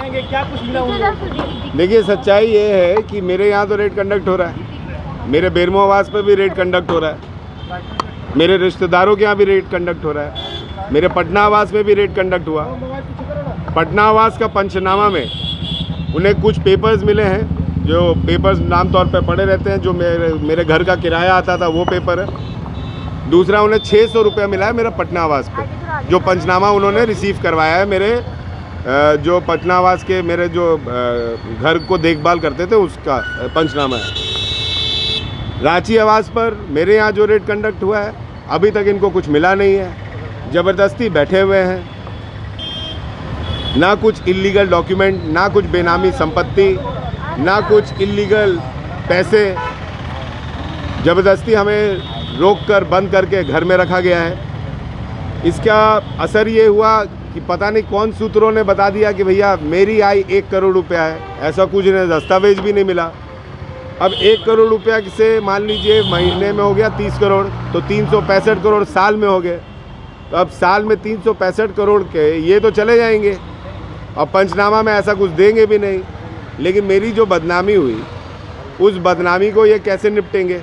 बताएंगे क्या कुछ मिला उन लोगों को? देखिए, सच्चाई ये है कि मेरे यहाँ तो रेड कंडक्ट हो रहा है, मेरे बेरमो आवास पे भी रेड कंडक्ट हो रहा है, मेरे रिश्तेदारों के यहाँ भी रेड कंडक्ट हो रहा है, मेरे पटना आवास में भी रेड कंडक्ट हुआ। पटना आवास का पंचनामा में उन्हें कुछ पेपर्स मिले हैं, जो पेपर्स नाम तौर पे पड़े रहते हैं, जो मेरे घर का किराया आता था वो पेपर है। दूसरा, उन्हें 600 रुपया मिला है मेरा पटना आवास पे, जो पंचनामा उन्होंने रिसीव करवाया है मेरे जो पटना आवास के मेरे जो घर को देखभाल करते थे उसका पंचनामा है। रांची आवास पर मेरे यहाँ जो रेड कंडक्ट हुआ है, अभी तक इनको कुछ मिला नहीं है, ज़बरदस्ती बैठे हुए हैं, ना कुछ इलीगल डॉक्यूमेंट, ना कुछ बेनामी संपत्ति, ना कुछ इलीगल पैसे, ज़बरदस्ती हमें रोक कर बंद करके घर में रखा गया है। इसका असर ये हुआ कि पता नहीं कौन सूत्रों ने बता दिया कि भैया मेरी आय 1 करोड़ रुपया है, ऐसा कुछ नहीं, दस्तावेज भी नहीं मिला। अब 1 करोड़ रुपया से मान लीजिए महीने में हो गया 30 करोड़, तो 365 करोड़ साल में हो गए। तो अब साल में 365 करोड़ के ये तो चले जाएंगे, और पंचनामा में ऐसा कुछ देंगे भी नहीं। लेकिन मेरी जो बदनामी हुई, उस बदनामी को ये कैसे निपटेंगे?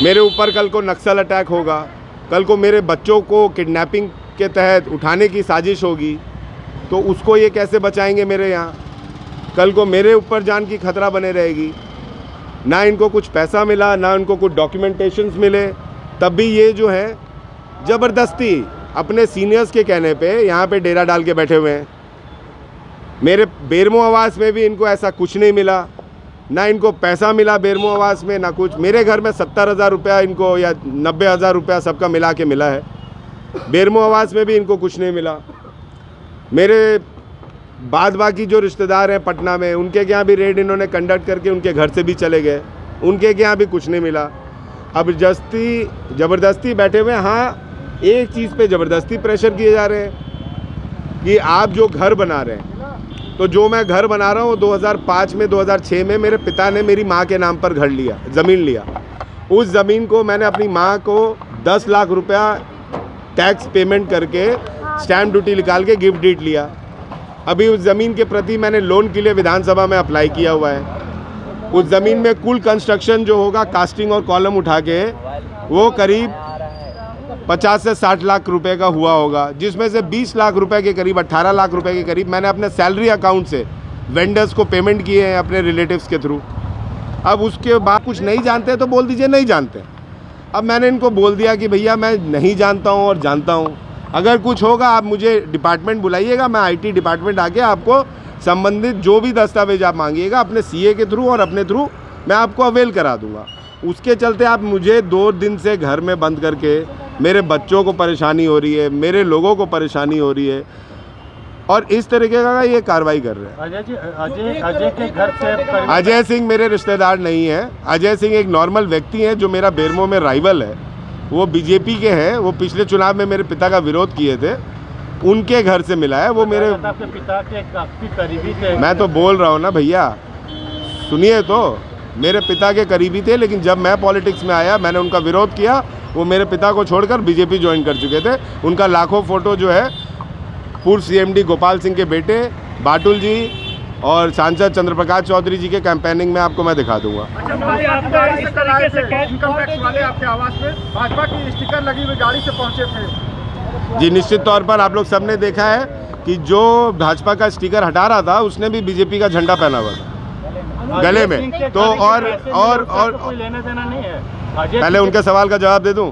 मेरे ऊपर कल को नक्सल अटैक होगा, कल को मेरे बच्चों को किडनैपिंग के तहत उठाने की साजिश होगी, तो उसको ये कैसे बचाएंगे मेरे यहाँ? कल को मेरे ऊपर जान की खतरा बने रहेगी। ना इनको कुछ पैसा मिला, ना उनको कुछ डॉक्यूमेंटेशंस मिले, तब भी ये जो है ज़बरदस्ती अपने सीनियर्स के कहने पे यहाँ पे डेरा डाल के बैठे हुए हैं। मेरे बेरमो आवास में भी इनको ऐसा कुछ नहीं मिला, ना इनको पैसा मिला बेरमो आवास में, ना कुछ। मेरे घर में 70,000 रुपया इनको या 90,000 रुपया सबका मिला के मिला है, बेरमो आवास में भी इनको कुछ नहीं मिला। मेरे बाद बाकी जो रिश्तेदार हैं पटना में, उनके यहाँ भी रेड इन्होंने कंडक्ट करके उनके घर से भी चले गए, उनके यहाँ भी कुछ नहीं मिला। अब ज़बरदस्ती बैठे हुए। हाँ, एक चीज़ पे ज़बरदस्ती प्रेशर किए जा रहे हैं कि आप जो घर बना रहे हैं, तो जो मैं घर बना रहा हूँ 2005 में 2006 में मेरे पिता ने मेरी माँ के नाम पर घर लिया, ज़मीन लिया। उस ज़मीन को मैंने अपनी माँ को 10 लाख रुपया टैक्स पेमेंट करके स्टैम्प ड्यूटी निकाल के गिफ्ट डीड लिया। अभी उस ज़मीन के प्रति मैंने लोन के लिए विधानसभा में अप्लाई किया हुआ है। उस ज़मीन में कुल कंस्ट्रक्शन जो होगा कास्टिंग और कॉलम उठा के, वो करीब 50 से 60 लाख रुपए का हुआ होगा, जिसमें से 20 लाख रुपए के करीब, 18 लाख रुपए के करीब मैंने अपने सैलरी अकाउंट से वेंडर्स को पेमेंट किए हैं अपने रिलेटिव्स के थ्रू। अब उसके बाद कुछ नहीं जानते तो बोल दीजिए नहीं जानते। अब मैंने इनको बोल दिया कि भैया मैं नहीं जानता हूँ और जानता हूँ, अगर कुछ होगा आप मुझे डिपार्टमेंट बुलाइएगा, मैं IT डिपार्टमेंट आके आपको संबंधित जो भी दस्तावेज आप मांगिएगा अपने CA के थ्रू और अपने थ्रू मैं आपको अवेल करा दूँगा। उसके चलते आप मुझे 2 दिन से घर में बंद करके, मेरे बच्चों को परेशानी हो रही है, मेरे लोगों को परेशानी हो रही है, और इस तरीके का ये कार्रवाई कर रहे हैं। अजय के घर से अजय सिंह मेरे रिश्तेदार नहीं है। अजय सिंह एक नॉर्मल व्यक्ति हैं जो मेरा बेरमो में राइवल है, वो BJP के हैं, वो पिछले चुनाव में मेरे पिता का विरोध किए थे, उनके घर से मिला है। वो मेरे पिता के काफी करीबी थे। मैं तो बोल रहा हूँ ना भैया, सुनिए तो, मेरे पिता के करीबी थे, लेकिन जब मैं पॉलिटिक्स में आया मैंने उनका विरोध किया, वो मेरे पिता को छोड़कर BJP ज्वाइन कर चुके थे। उनका लाखों फोटो जो है पूर्व CMD गोपाल सिंह के बेटे बाटुल जी और सांसद चंद्र प्रकाश चौधरी जी के कैंपेनिंग में आपको मैं दिखा दूंगा। इनकम टैक्स वाले आपके आवास में भाजपा की स्टिकर लगी हुई गाड़ी से पहुंचे थे। जी, निश्चित तौर पर आप लोग सबने देखा है कि जो भाजपा का स्टिकर हटा रहा था उसने भी BJP का झंडा पहना हुआ था गले में। तो और कोई लेना देना नहीं है। पहले उनके सवाल का जवाब दे दूं,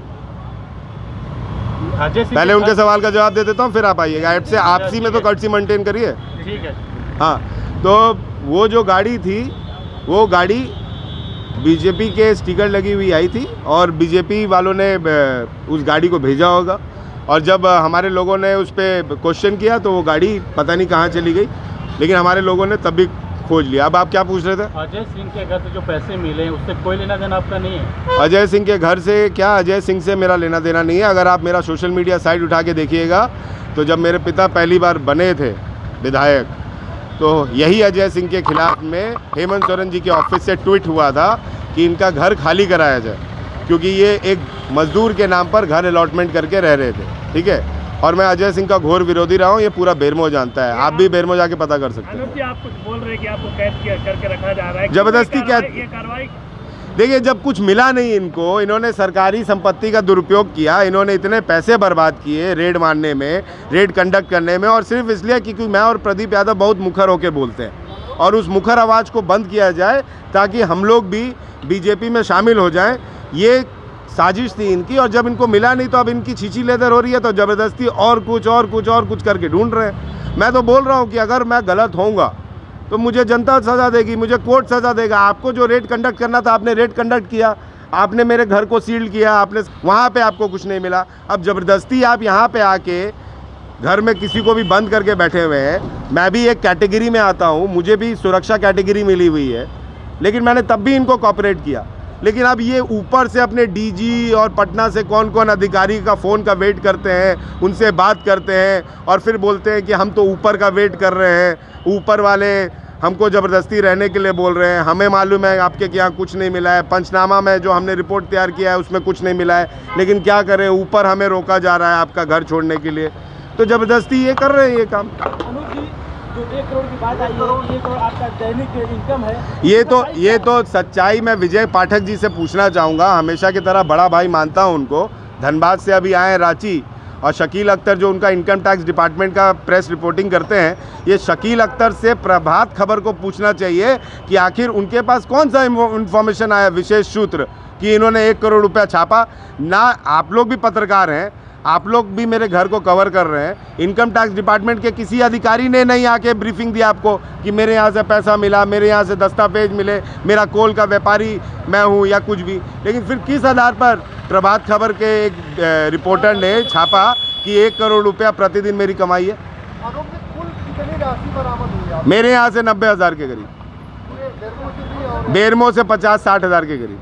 पहले उनके सवाल का जवाब दे देता हूँ, फिर आप आइएगा। ऐप से आपसी में तो कर्टसी मेंटेन करिए। ठीक है। हाँ, तो वो जो गाड़ी थी, वो गाड़ी BJP के स्टिकर लगी हुई आई थी, और BJP वालों ने उस गाड़ी को भेजा होगा, और जब हमारे लोगों ने उस पर क्वेश्चन किया तो वो गाड़ी पता नहीं कहाँ चली गई, लेकिन हमारे लोगों ने तब भी खोज लिया। अब आप क्या पूछ रहे थे? अजय सिंह के घर से जो पैसे मिले उससे कोई लेना देना आपका नहीं है? अजय सिंह के घर से क्या, अजय सिंह से मेरा लेना देना नहीं है। अगर आप मेरा सोशल मीडिया साइट उठा के देखिएगा तो जब मेरे पिता पहली बार बने थे विधायक, तो यही अजय सिंह के खिलाफ में हेमंत सोरेन जी के ऑफिस से ट्वीट हुआ था कि इनका घर खाली कराया जाए, क्योंकि ये एक मजदूर के नाम पर घर अलॉटमेंट करके रह रहे थे। ठीक है, और मैं अजय सिंह का घोर विरोधी रहा हूँ, ये पूरा बेरमो जानता है। आप भी बेरमो जाके पता कर सकते अनूप जी, हैं। आप कुछ बोल रहे हैं कि आपको कैद करके रखा जा रहा है, जबरदस्ती क्या? ये कार्रवाई देखिए, जब कुछ मिला नहीं इनको, इन्होंने सरकारी संपत्ति का दुरुपयोग किया, इन्होंने इतने पैसे बर्बाद किए रेड मारने में, रेड कंडक्ट करने में, और सिर्फ इसलिए क्योंकि मैं और प्रदीप यादव बहुत मुखर होकर बोलते हैं, और उस मुखर आवाज़ को बंद किया जाए ताकि हम लोग भी बीजेपी में शामिल हो जाएं। ये साजिश थी इनकी, और जब इनको मिला नहीं तो अब इनकी छींची लेदर हो रही है, तो ज़बरदस्ती और कुछ करके ढूंढ रहे हैं। मैं तो बोल रहा हूँ कि अगर मैं गलत होऊंगा तो मुझे जनता सज़ा देगी, मुझे कोर्ट सज़ा देगा। आपको जो रेड कंडक्ट करना था आपने रेड कंडक्ट किया, आपने मेरे घर को सील किया, आपने वहाँ पे आपको कुछ नहीं मिला। अब ज़बरदस्ती आप यहाँ पे आके घर में किसी को भी बंद करके बैठे हुए हैं। मैं भी एक कैटेगरी में आता हूँ, मुझे भी सुरक्षा कैटेगरी मिली हुई है, लेकिन मैंने तब भी इनको कॉपरेट किया। लेकिन अब ये ऊपर से अपने डीजी और पटना से कौन कौन अधिकारी का फ़ोन का वेट करते हैं, उनसे बात करते हैं, और फिर बोलते हैं कि हम तो ऊपर का वेट कर रहे हैं, ऊपर वाले हमको ज़बरदस्ती रहने के लिए बोल रहे हैं, हमें मालूम है आपके यहाँ कुछ नहीं मिला है, पंचनामा में जो हमने रिपोर्ट तैयार किया है उसमें कुछ नहीं मिला है, लेकिन क्या करें, ऊपर हमें रोका जा रहा है आपका घर छोड़ने के लिए। तो ज़बरदस्ती ये कर रहे हैं ये काम। अनूप जी, जो 1 करोड़ की बात आई है, 1 करोड़ आपका दैनिक इनकम है, ये तो सच्चाई मैं विजय पाठक जी से पूछना चाहूँगा। हमेशा की तरह बड़ा भाई मानता हूँ उनको। धनबाद से अभी आए हैं रांची, और शकील अख्तर जो उनका इनकम टैक्स डिपार्टमेंट का प्रेस रिपोर्टिंग करते हैं, ये शकील अख्तर से प्रभात खबर को पूछना चाहिए कि आखिर उनके पास कौन सा इन्फॉर्मेशन आया, विशेष सूत्र, कि इन्होंने 1 करोड़ रुपया छापा। ना आप लोग भी पत्रकार हैं, आप लोग भी मेरे घर को कवर कर रहे हैं। इनकम टैक्स डिपार्टमेंट के किसी अधिकारी ने नहीं आके ब्रीफिंग दी आपको कि मेरे यहाँ से पैसा मिला, मेरे यहाँ से दस्तावेज मिले, मेरा कोल का व्यापारी मैं हूँ या कुछ भी। लेकिन फिर किस आधार पर प्रभात खबर के एक रिपोर्टर ने छापा कि 1 करोड़ रुपया प्रतिदिन मेरी कमाई है? आरोप में कुल कितनी राशि बरामद हुई है? मेरे यहाँ से 90,000 के करीब, पूरे बेरमो से भी और बेरमो से 50-60 हज़ार के करीब।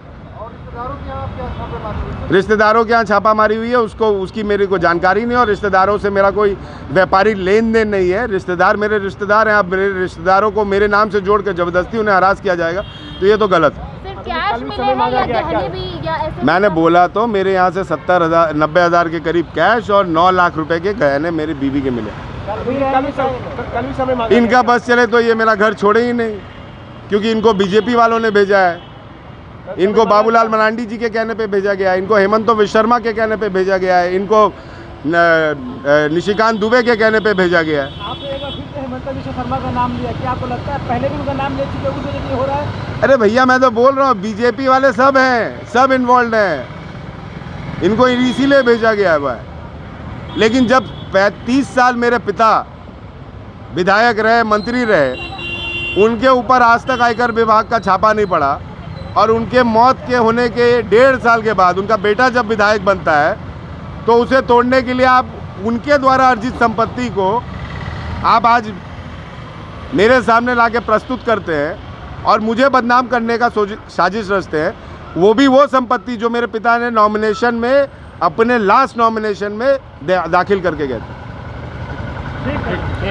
रिश्तेदारों के यहाँ क्या छापेमारी हुई है? रिश्तेदारों के यहाँ छापा मारी हुई है, उसकी मेरे को जानकारी नहीं, और रिश्तेदारों से मेरा कोई व्यापारी लेन देन नहीं है। रिश्तेदार मेरे रिश्तेदार हैं। अब मेरे रिश्तेदारों को मेरे नाम से जोड़ के ज़बरदस्ती उन्हें हरास किया जाएगा, तो ये तो गलत है। कैश मिले हैं या गहने भी, या ऐसे? मैंने बोला तो मेरे यहाँ से 90,000 के करीब कैश और 9 लाख रुपए के गहने मेरी बीवी के मिले। कल भी समय मांगा इनका बस चले तो ये मेरा घर छोड़े ही नहीं, क्योंकि इनको बीजेपी वालों ने भेजा है, इनको बाबूलाल मरांडी जी के कहने पे भेजा गया है, इनको हेमंत विश्वकर्मा के कहने पे भेजा गया है, इनको निशिकांत दुबे के कहने पे भेजा गया है। आपने एक बार फिर से हेमंत विश्वकर्मा का नाम लिया, क्या आपको लगता है पहले भी उनका नाम ले चुके, उस वजह से हो रहा है? अरे भैया, मैं तो बोल रहा हूँ बीजेपी वाले सब हैं, सब इन्वॉल्व हैं, इनको इसीलिए भेजा गया है भाई। लेकिन जब 35 साल मेरे पिता विधायक रहे, मंत्री रहे, उनके ऊपर आज तक आयकर विभाग का छापा नहीं पड़ा, और उनके मौत के होने के 1.5 साल के बाद उनका बेटा जब विधायक बनता है, तो उसे तोड़ने के लिए आप उनके द्वारा अर्जित संपत्ति को आप आज मेरे सामने लाके प्रस्तुत करते हैं और मुझे बदनाम करने का साजिश रचते हैं। वो भी वो संपत्ति जो मेरे पिता ने नॉमिनेशन में, अपने लास्ट नॉमिनेशन में दाखिल करके गए थे।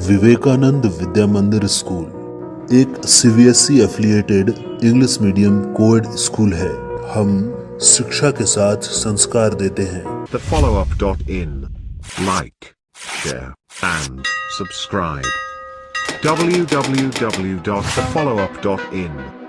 विवेकानंद विद्या मंदिर स्कूल एक CBSE affiliated English medium coed school है। हम शिक्षा के साथ संस्कार देते हैं। TheFollowUp.in. Like, share and subscribe. www.thefollowup.in